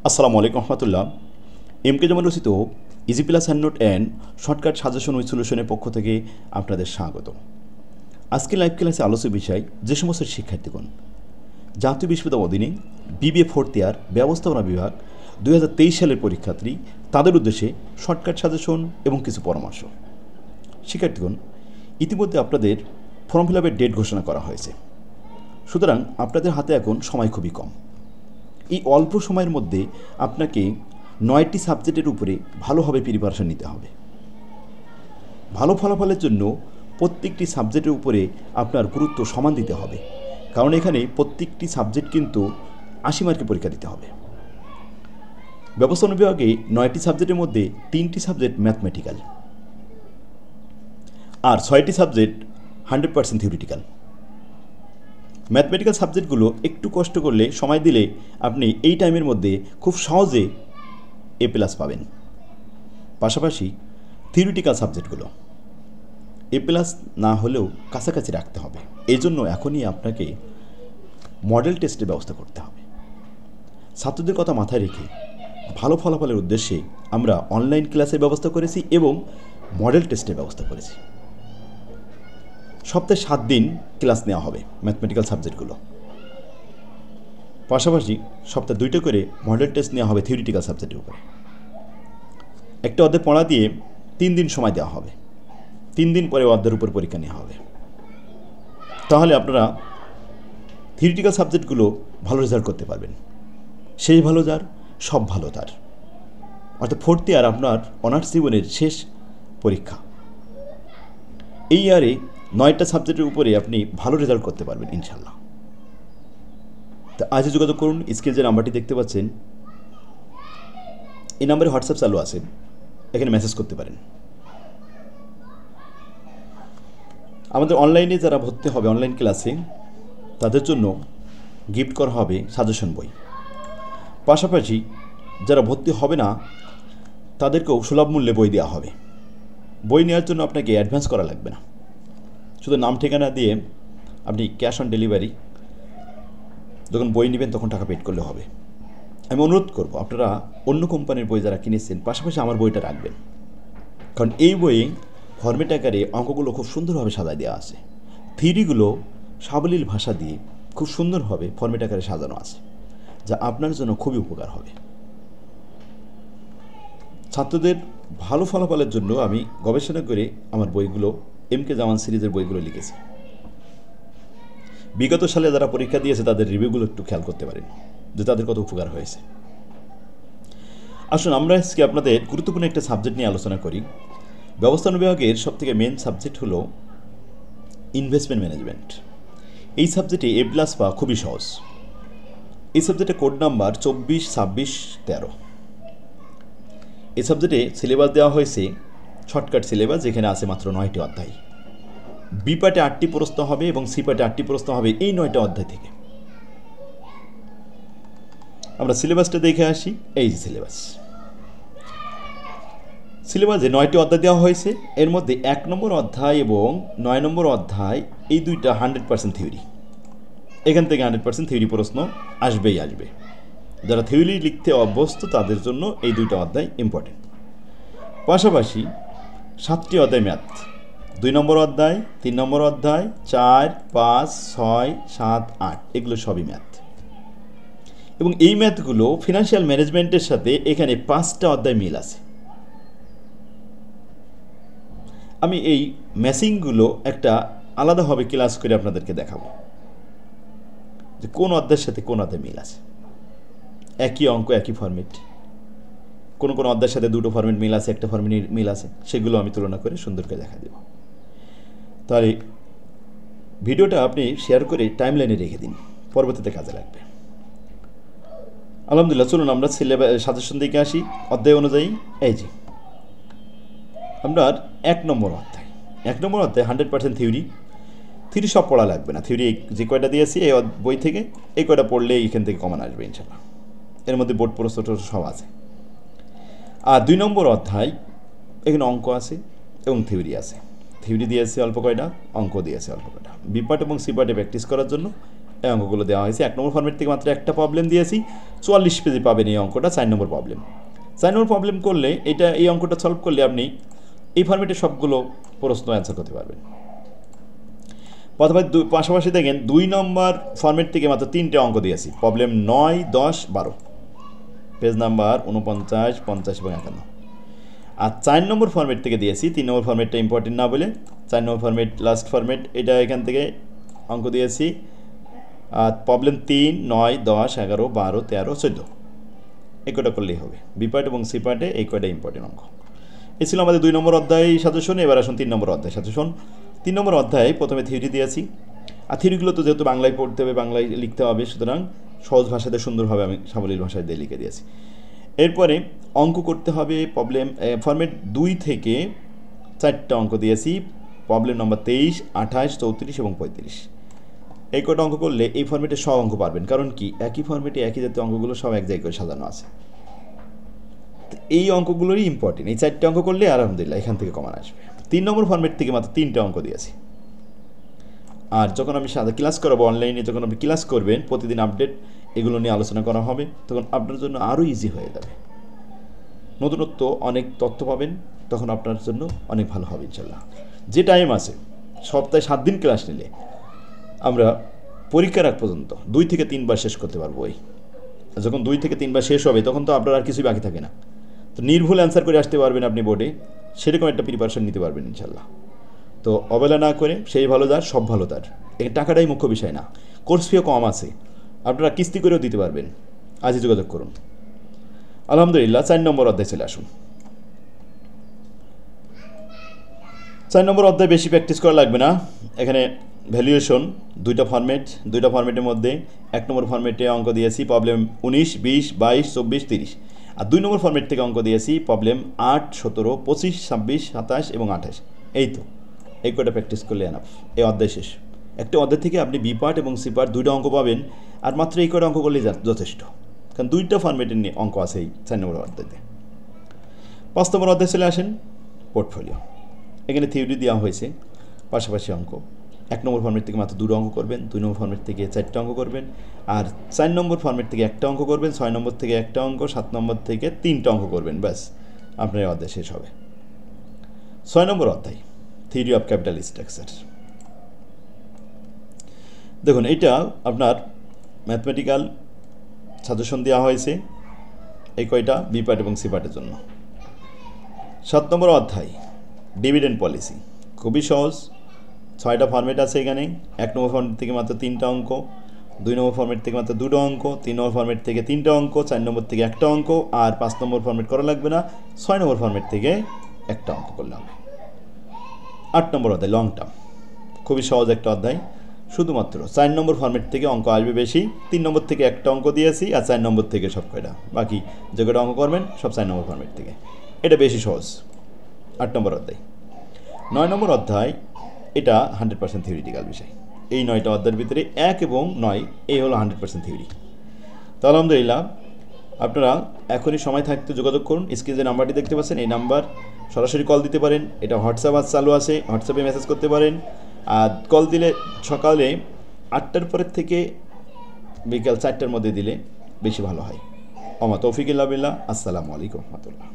আসসালামু আলাইকুম রহমতুল্লাহ। এমকে যেমন রচিত easy plus hand note and shortcut suggestion with সলিউশনের পক্ষ থেকে আপনাদের স্বাগত। আজকে লাইভ ক্লাসে আলোচ্য বিষয় যে সমস্ত শিক্ষার্থীগণ জাতীয় বিশ্ববিদ্যালয় অধীনে বিবিএ ফোর্থ ইয়ার ব্যবস্থাপনা বিভাগ 2023 সালের পরীক্ষার্থী, তাদের উদ্দেশ্যে শর্টকাট সাজেশন এবং কিছু পরামর্শ। শিক্ষার্থীগণ, ইতিমধ্যে আপনাদের ফর্ম ফিল আপের ডেট ঘোষণা করা হয়েছে, সুতরাং আপনাদের হাতে এখন সময় খুবই কম। এই অল্প সময়ের মধ্যে আপনাকে 9টি সাবজেক্টের উপরে ভালোভাবে প্রিপারেশন নিতে হবে। ভালো ফলাফলের জন্য প্রত্যেকটি সাবজেক্টের উপরে আপনার গুরুত্ব সমান দিতে হবে, কারণ এখানে প্রত্যেকটি সাবজেক্ট কিন্তু 80 মার্কের পরীক্ষা দিতে হবে। ব্যবস্থাপনা বিভাগে 9টি সাবজেক্টের মধ্যে 3টি সাবজেক্ট ম্যাথমেটিক্যাল আর 6টি সাবজেক্ট 100% থিওরিটিক্যাল। ম্যাথমেটিক্যাল সাবজেক্টগুলো একটু কষ্ট করলে, সময় দিলে আপনি এই টাইমের মধ্যে খুব সহজে A+ পাবেন। পাশাপাশি থিওরিটিক্যাল সাবজেক্টগুলো A+ না হলেও কাছাকাছি রাখতে হবে। এই জন্য এখনই আপনাকে মডেল টেস্টের ব্যবস্থা করতে হবে। ছাত্রদের কথা মাথায় রেখে ভালো ফলাফলের উদ্দেশ্যে আমরা অনলাইন ক্লাসের ব্যবস্থা করেছি এবং মডেল টেস্টের ব্যবস্থা করেছি। সপ্তাহে 7 দিন ক্লাস নেওয়া হবে ম্যাথমেটিক্যাল সাবজেক্টগুলো, পাশাপাশি সপ্তাহে 2টা করে মডেল টেস্ট নেওয়া হবে থিওরিটিক্যাল সাবজেক্টের উপরে। একটা অধ্যায় পড়া দিয়ে 3 দিন সময় দেওয়া হবে, 3 দিন পরে অধ্যায়ের উপর পরীক্ষা নেওয়া হবে। তাহলে আপনারা থিওরিটিক্যাল সাবজেক্টগুলো ভালো রেজাল্ট করতে পারবেন। শেষ ভালো যার, সব ভালো তার। অর্থাৎ ফোর্থ ইয়ার আপনার অনার্স জীবনের শেষ পরীক্ষা। এই ইয়ারে 9টা সাবজেক্টের উপরে আপনি ভালো রেজাল্ট করতে পারবেন ইনশাল্লাহ। তা আজই যোগাযোগ করুন। স্ক্রিনে যে নাম্বারটি দেখতে পাচ্ছেন, এই নাম্বারে হোয়াটসঅ্যাপ চালু আছে, এখানে মেসেজ করতে পারেন। আমাদের অনলাইনে যারা ভর্তি হবে অনলাইন ক্লাসে, তাদের জন্য গিফট করা হবে সাজেশন বই। পাশাপাশি যারা ভর্তি হবে না, তাদেরকেও সুলভ মূল্যে বই দেওয়া হবে। বই নেওয়ার জন্য আপনাকে অ্যাডভান্স করা লাগবে না, শুধু নাম ঠিকানা দিয়ে আপনি ক্যাশ অন ডেলিভারি যখন বই নেবেন তখন টাকা পেড করলে হবে। আমি অনুরোধ করব আপনারা অন্য কোম্পানির বই যারা কিনেছেন, পাশাপাশি আমার বইটা রাখবেন, কারণ এই বইয়ে ফরম্যাট আকারে অঙ্কগুলো খুব সুন্দরভাবে সাজায় দেওয়া আছে। থিওরিগুলো সাবলীল ভাষা দিয়ে খুব সুন্দরভাবে ফরম্যাট আকারে সাজানো আছে, যা আপনার জন্য খুবই উপকার হবে। ছাত্রদের ভালো ফলাফলের জন্য আমি গবেষণা করে আমার বইগুলো এমকে জামান সিরিজের বইগুলো লিখেছি। বিগত সালে যারা পরীক্ষা দিয়েছে তাদের রিভিউগুলো একটু খেয়াল করতে পারেন যে তাদের কত উপকার হয়েছে। আসুন আমরা আজকে আপনাদের গুরুত্বপূর্ণ একটা সাবজেক্ট নিয়ে আলোচনা করি। ব্যবস্থাপনা বিভাগের সবথেকে মেন সাবজেক্ট হলো ইনভেস্টমেন্ট ম্যানেজমেন্ট। এই সাবজেক্টে A+ পাওয়া খুবই সহজ। এই সাবজেক্টে কোড নাম্বার 24, 26, 13। এই সাবজেক্টে সিলেবাস দেওয়া হয়েছে শর্টকাট সিলেবাস, যেখানে আছে মাত্র 9টি অধ্যায়। বি পার্টে 8টি প্রশ্ন হবে এবং সি পার্টে 8টি প্রশ্ন হবে এই 9টা অধ্যায় থেকে। আমরা সিলেবাসটা দেখে আসি। এই যে সিলেবাসে 9টি অধ্যায় দেওয়া হয়েছে। এর মধ্যে 1 নম্বর অধ্যায় এবং 9 নম্বর অধ্যায়, এই দুইটা 100% থিওরি। এখান থেকে 100% থিওরি প্রশ্ন আসবেই আসবে। যারা থিওরি লিখতে অভ্যস্ত তাদের জন্য এই দুইটা অধ্যায় ইম্পর্টেন্ট। পাশাপাশি 7টি অধ্যায় ম্যাথ, 2 নম্বর অধ্যায়, 3 নম্বর অধ্যায়, 4, 5, 6, 7, 8 এগুলো সবই ম্যাথ। এবং এই ম্যাথগুলো ফিনান্সিয়াল ম্যানেজমেন্টের সাথে এখানে 5টা অধ্যায় মিল আছে। আমি এই ম্যাচিংগুলো একটা আলাদাভাবে ক্লাস করে আপনাদেরকে দেখাবো যে কোন অধ্যায়ের সাথে কোন অধ্যায় মিল আছে। একই অঙ্ক, একই ফরম্যাট, কোন কোন অধ্যায়ের সাথে 2টো ফরম্যাট মিল আছে, একটা ফরম্যাট মিল আছে, সেগুলো আমি তুলনা করে সুন্দর করে দেখা দেব। তাহলে ভিডিওটা আপনি শেয়ার করে টাইমলাইনে রেখে দিন, পরবর্তীতে কাজে লাগবে। আলহামদুলিল্লাহ, চলুন আমরা সিলেবাস সাজেশন দিকে আসি। অধ্যায় অনুযায়ী এই যে আপনার 1 নম্বর অধ্যায় 100% থিওরি সব পড়া লাগবে না। থিওরি যে কয়টা দিয়েছি এই বই থেকে, এই কয়টা পড়লে এখান থেকে কমন আসবে ইনশাল্লাহ। এর মধ্যে বোর্ড প্রশ্ন সব আছে। আর 2 নম্বর অধ্যায়, এখানে অঙ্ক আছে এবং থিওরি আছে। থিওরি দিয়েছে অল্প কয়টা, অঙ্ক দিয়েছে অল্প কয়টা। বি পার্ট এবং সি পার্টে প্র্যাকটিস করার জন্য এই অঙ্কগুলো দেওয়া হয়েছে। 1 নম্বর ফর্মেট থেকে মাত্র একটা প্রবলেম দিয়েছি, 44 পেজে পাবেন এই অঙ্কটা, 4 নম্বর প্রবলেম। 4 নম্বর প্রবলেম করলে এই অঙ্কটা সলভ করলে আপনি এই ফর্মেটে সবগুলো প্রশ্ন অ্যান্সার করতে পারবেন। প্রথমে পাশাপাশি দেখেন 2 নম্বর ফর্মেট থেকে মাত্র 3টে অঙ্ক দিয়েছি, প্রবলেম 9, 10, 12, পেজ নাম্বার 49, 50 এবং 51। আর 4 নম্বর ফর্মেট থেকে দিয়েছি, 3 নম্বর ফর্মেটটা ইম্পর্টেন্ট না বলে 4 নম্বর ফর্মেট লাস্ট ফর্মেট, এটা এখান থেকে অঙ্ক দিয়েছি। আর প্রবলেম 3, 9, 10, 11, 12, 13, 14 এই কটা করলেই হবে। বি পার্ট এবং সি পার্টে এই কয়টা ইম্পর্টেন্ট অঙ্ক। এই ছিল আমাদের 2 নম্বর অধ্যায় সাজেশন। এবার আসুন 3 নম্বর অধ্যায় সাজেশন। 3 নম্বর অধ্যায়ে প্রথমে থিওরি দিয়েছি, আর থিওরিগুলো তো যেহেতু বাংলায় পড়তে হবে, বাংলায় লিখতে হবে, সুতরাং সহজ ভাষাতে সুন্দরভাবে আমি সাবলীল ভাষায় দিয়ে লিখে দিয়েছি। এরপরে অঙ্ক করতে হবে প্রবলেম ফর্মেট 2 থেকে 4টা অঙ্ক দিয়েছি, প্রবলেম নম্বর 23, 28, 34 এবং 35। এই কটা অঙ্ক করলে এই ফর্মেটে সব অঙ্ক পারবেন, কারণ কি একই ফর্মেটে একই জাতীয় অঙ্কগুলো সব এক জায়গায় সাজানো আছে। এই অঙ্কগুলোরই ইম্পর্টেন্ট, এই 4টে অঙ্ক করলে আলহামদুলিল্লাহ এখান থেকে কমান আসবে। 3 নম্বর ফর্মেট থেকে মাত্র 3টে অঙ্ক দিয়েছি। আর যখন আমি সাথে ক্লাস করাবো অনলাইনে, যখন আপনি ক্লাস করবেন প্রতিদিন আপডেট এগুলো নিয়ে আলোচনা করা হবে, তখন আপনার জন্য আরও ইজি হয়ে যাবে, নতুনত্ব অনেক তথ্য পাবেন, তখন আপনার জন্য অনেক ভালো হবে ইনশাল্লাহ। যে টাইম আছে সপ্তাহে 7 দিন ক্লাস নিলে আমরা পরীক্ষার আগ পর্যন্ত 2 থেকে 3 বার শেষ করতে পারবো। যখন 2 থেকে 3 বার শেষ হবে তখন তো আপনার আর কিছুই বাকি থাকে না, তো নির্ভুল অ্যান্সার করে আসতে পারবেন আপনি বোর্ডে, সেরকম একটা প্রিপারেশন নিতে পারবেন ইনশাল্লাহ। তো অবহেলা না করে, সেই ভালো যার সব ভালো তার, এই টাকাটাই মুখ্য বিষয় না। কোর্স ফিও কম আছে, আপনারা কিস্তি করেও দিতে পারবেন, আজই যোগাযোগ করুন। আলহামদুলিল্লাহ 4 নম্বর অধ্যায় চলে আসুন। 4 নম্বর অধ্যায় বেশি প্র্যাকটিস করা লাগবে না। এখানে ভ্যালুয়েশন 2টা ফর্মেট, 2টা ফর্মেটের মধ্যে 1 নম্বর ফর্মেটে অঙ্ক দিয়েছি প্রবলেম 19, 20, 22, 24, 30। আর 2 নম্বর ফর্মেট থেকে অঙ্ক দিয়েছি প্রবলেম 8, 17, 25, 26, 27 এবং 28। এই তো এই কটা প্র্যাকটিস করলে এনাফ, এই অধ্যায় শেষ। একটা অধ্যায় থেকে আপনি বি পার্ট এবং সি পার্ট 2টা অঙ্ক পাবেন, আর মাত্র এই কটা অঙ্ক করলেই যথেষ্ট, কারণ 2টা ফর্মেটের নিয়ে অঙ্ক আছে এই 4 নম্বর অধ্যায়তে। 5 নম্বর অধ্যায় চলে আসেন, পোর্টফোলিও। এখানে থিওরি দেওয়া হয়েছে, পাশাপাশি অঙ্ক। 1 নম্বর ফর্মেট থেকে মাত্র 2টা অঙ্ক করবেন, 2 নম্বর ফর্মেট থেকে 4টা অঙ্ক করবেন, আর 4 নম্বর ফর্মেট থেকে একটা অঙ্ক করবেন, 6 নম্বর থেকে একটা অঙ্ক, 7 নম্বর থেকে 3টা অঙ্ক করবেন, ব্যাস আপনার এই অধ্যায় শেষ হবে। 6 নম্বর অধ্যায় থিওরি অফ ক্যাপিটাল স্ট্রাকচার। দেখুন এটা আপনার ম্যাথমেটিক্যাল সাজেশন দেওয়া হয়েছে এই কয়টা বি পার্ট এবং সি পার্টের জন্য। 7 নম্বর অধ্যায় ডিভিডেন্ড পলিসি, খুবই সহজ, 6টা ফর্মেট আছে এখানে। 1 নম্বর ফর্মেট থেকে মাত্র 3টা অঙ্ক, 2 নম্বর ফর্মেট থেকে মাত্র 2টা অঙ্ক, 3 নম্বর ফর্মেট থেকে 3টা অঙ্ক, 4 নম্বর থেকে একটা অঙ্ক, আর 5 নম্বর ফর্মেট করা লাগবে না, 6 নম্বর ফর্মেট থেকে একটা অঙ্ক করলে হবে। 8 নম্বর অধ্যায় লং টার্ম, খুবই সহজ একটা অধ্যায়, শুধুমাত্র 4 নম্বর ফর্মেট থেকে অঙ্ক আসবে বেশি, 3 নম্বর থেকে একটা অঙ্ক দিয়েছি, আর 4 নম্বর থেকে সব কয়টা, বাকি যে কয়টা অঙ্ক করবেন সব 4 নম্বর ফর্মেট থেকে, এটা বেশি সহজ। 8 নম্বর অধ্যায়। 9 নম্বর অধ্যায়, এটা 100% থিওরিটিক্যাল বিষয়। এই 9টা অধ্যায়ের ভিতরে 1 এবং 9 এই হলো 100% থিওরি। তো আলহামদুলিল্লাহ আপনারা এখনই সময় থাকতে যোগাযোগ করুন, স্ক্রিনে যে নাম্বারটি দেখতে পাচ্ছেন এই নাম্বার, সরাসরি কল দিতে পারেন, এটা হোয়াটসঅ্যাপ আজ চালু আছে, হোয়াটসঅ্যাপে মেসেজ করতে পারেন। আর কল দিলে সকালে 8টার পরের থেকে বিকাল 4টার মধ্যে দিলে বেশি ভালো হয়। ওমা তৌফিক ইল্লা বিল্লাহ, আসসালামু আলাইকুম রহমতুল্লাহ।